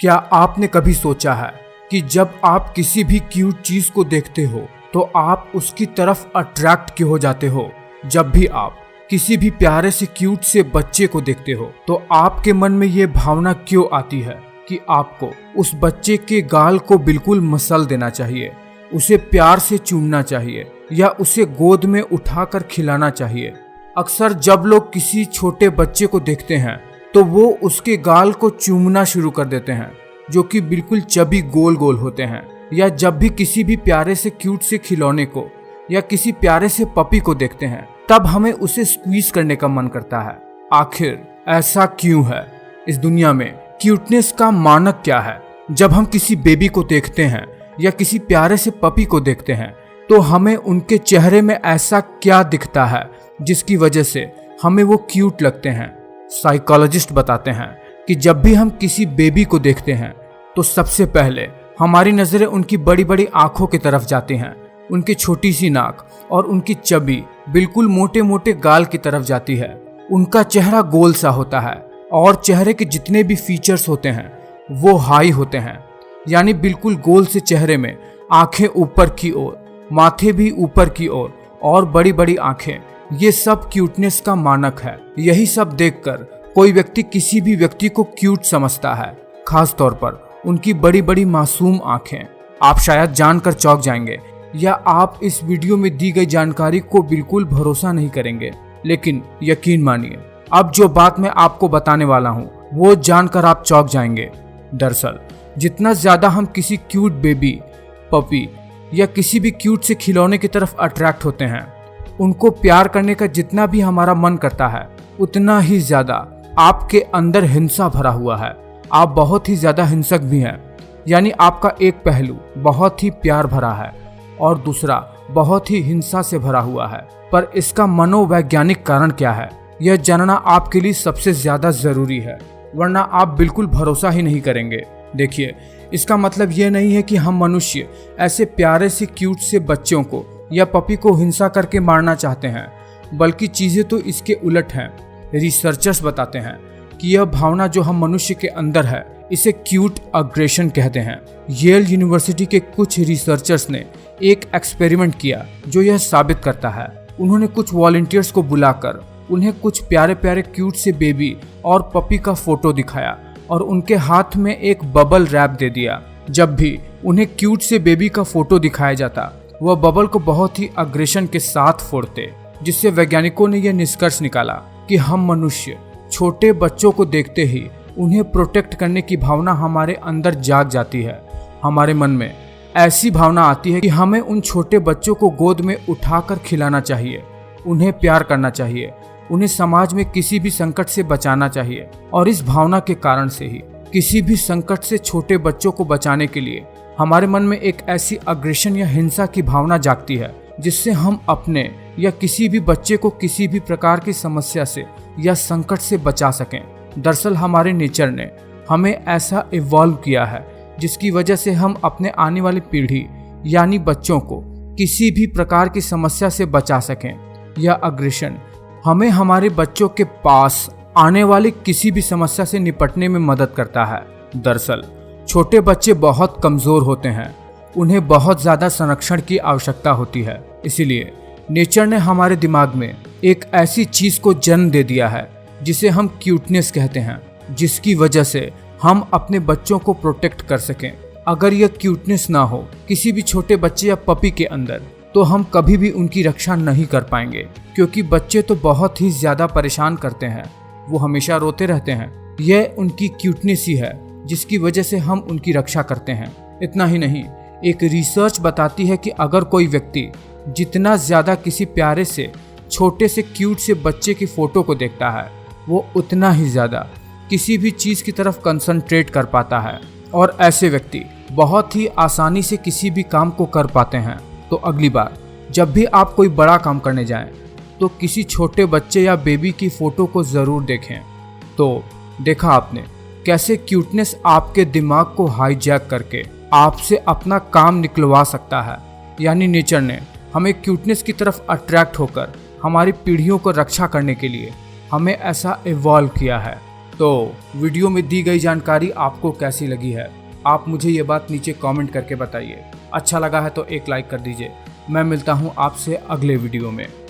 क्या आपने कभी सोचा है कि जब आप किसी भी क्यूट चीज को देखते हो तो आप उसकी तरफ अट्रैक्ट क्यों हो जाते हो? जब भी आप किसी भी प्यारे से क्यूट से बच्चे को देखते हो तो आपके मन में ये भावना क्यों आती है कि आपको उस बच्चे के गाल को बिल्कुल मसल देना चाहिए, उसे प्यार से चूमना चाहिए या उसे गोद में उठाकर खिलाना चाहिए। अक्सर जब लोग किसी छोटे बच्चे को देखते हैं तो वो उसके गाल को चूमना शुरू कर देते हैं जो कि बिल्कुल चबी गोल गोल होते हैं। या जब भी किसी भी प्यारे से क्यूट से खिलौने को या किसी प्यारे से पपी को देखते हैं तब हमें उसे स्क्वीज करने का मन करता है। आखिर ऐसा क्यों है? इस दुनिया में क्यूटनेस का मानक क्या है? जब हम किसी बेबी को देखते हैं या किसी प्यारे से पपी को देखते हैं तो हमें उनके चेहरे में ऐसा क्या दिखता है जिसकी वजह से हमें वो क्यूट लगते हैं? साइकोलॉजिस्ट बताते हैं कि जब भी हम किसी बेबी को देखते हैं तो सबसे पहले हमारी नजरें उनकी बड़ी बड़ी आंखों की तरफ जाती हैं, उनकी छोटी सी नाक और उनकी चबी बिल्कुल मोटे मोटे गाल की तरफ जाती है। उनका चेहरा गोल सा होता है और चेहरे के जितने भी फीचर्स होते हैं वो हाई होते हैं, यानी बिल्कुल गोल से चेहरे में आंखें ऊपर की ओर, माथे भी ऊपर की ओर और बड़ी बड़ी आंखें। ये सब क्यूटनेस का मानक है। यही सब देखकर कोई व्यक्ति किसी भी व्यक्ति को क्यूट समझता है, खास तौर पर उनकी बड़ी बड़ी मासूम आंखें। आप शायद जानकर चौंक जाएंगे या आप इस वीडियो में दी गई जानकारी को बिल्कुल भरोसा नहीं करेंगे, लेकिन यकीन मानिए अब जो बात मैं आपको बताने वाला हूँ वो जानकर आप चौंक जाएंगे। दरअसल जितना ज्यादा हम किसी क्यूट बेबी, पपी या किसी भी क्यूट से खिलौने की तरफ अट्रैक्ट होते हैं, उनको प्यार करने का जितना भी हमारा मन करता है उतना ही ज्यादा आपके अंदर हिंसा भरा हुआ है। आप बहुत ही ज्यादा हिंसक भी हैं, यानी आपका एक पहलू बहुत ही प्यार भरा है और दूसरा बहुत ही हिंसा से भरा हुआ है। पर इसका मनोवैज्ञानिक कारण क्या है यह जानना आपके लिए सबसे ज्यादा जरूरी है, वरना आप बिल्कुल भरोसा ही नहीं करेंगे। देखिए, इसका मतलब यह नहीं है कि हम मनुष्य ऐसे प्यारे से क्यूट से बच्चों को या पपी को हिंसा करके मारना चाहते हैं, बल्कि चीजें तो इसके उलट हैं। रिसर्चर्स बताते हैं कि यह भावना जो हम मनुष्य के अंदर है इसे क्यूट अग्रेशन कहते हैं। येल यूनिवर्सिटी के कुछ रिसर्चर्स ने एक एक्सपेरिमेंट किया जो यह साबित करता है। उन्होंने कुछ वॉलंटियर्स को बुलाकर उन्हें कुछ प्यारे प्यारे क्यूट से बेबी और पपी का फोटो दिखाया और उनके हाथ में एक बबल रैप दे दिया। जब भी उन्हें क्यूट से बेबी का फोटो दिखाया जाता वह बबल को बहुत ही अग्रेशन के साथ फोड़ते, जिससे वैज्ञानिकों ने यह निष्कर्ष निकाला कि हम मनुष्य छोटे बच्चों को देखते ही उन्हें प्रोटेक्ट करने की भावना हमारे अंदर जाग जाती है। हमारे मन में ऐसी भावना आती है कि हमें उन छोटे बच्चों को गोद में उठाकर खिलाना चाहिए, उन्हें प्यार करना चाहिए, उन्हें समाज में किसी भी संकट से बचाना चाहिए। और इस भावना के कारण से ही किसी भी संकट से छोटे बच्चों को बचाने के लिए हमारे मन में एक ऐसी अग्रेशन या हिंसा की भावना जागती है जिससे हम अपने या किसी भी बच्चे को किसी भी प्रकार की समस्या से या संकट से बचा सकें। दरअसल हमारे नेचर ने हमें ऐसा इवॉल्व किया है जिसकी वजह से हम अपने आने वाली पीढ़ी यानी बच्चों को किसी भी प्रकार की समस्या से बचा सकें। यह अग्रेशन हमें हमारे बच्चों के पास आने वाली किसी भी समस्या से निपटने में मदद करता है। दरअसल छोटे बच्चे बहुत कमजोर होते हैं, उन्हें बहुत ज्यादा संरक्षण की आवश्यकता होती है। इसीलिए नेचर ने हमारे दिमाग में एक ऐसी चीज को जन्म दे दिया है जिसे हम क्यूटनेस कहते हैं, जिसकी वजह से हम अपने बच्चों को प्रोटेक्ट कर सकें। अगर यह क्यूटनेस ना हो किसी भी छोटे बच्चे या पपी के अंदर तो हम कभी भी उनकी रक्षा नहीं कर पाएंगे, क्योंकि बच्चे तो बहुत ही ज्यादा परेशान करते हैं, वो हमेशा रोते रहते हैं। यह उनकी क्यूटनेस ही है जिसकी वजह से हम उनकी रक्षा करते हैं। इतना ही नहीं, एक रिसर्च बताती है कि अगर कोई व्यक्ति जितना ज्यादा किसी प्यारे से छोटे से क्यूट से बच्चे की फोटो को देखता है वो उतना ही ज्यादा किसी भी चीज की तरफ कंसंट्रेट कर पाता है और ऐसे व्यक्ति बहुत ही आसानी से किसी भी काम को कर पाते हैं। तो अगली बार जब भी आप कोई बड़ा काम करने जाएं तो किसी छोटे बच्चे या बेबी की फोटो को जरूर देखें। तो देखा आपने कैसे क्यूटनेस आपके दिमाग को हाईजैक करके आपसे अपना काम निकलवा सकता है। यानी नेचर ने हमें क्यूटनेस की तरफ अट्रैक्ट होकर हमारी पीढ़ियों को रक्षा करने के लिए हमें ऐसा इवॉल्व किया है। तो वीडियो में दी गई जानकारी आपको कैसी लगी है, आप मुझे ये बात नीचे कमेंट करके बताइए। अच्छा लगा है तो एक लाइक कर दीजिए। मैं मिलता हूँ आपसे अगले वीडियो में।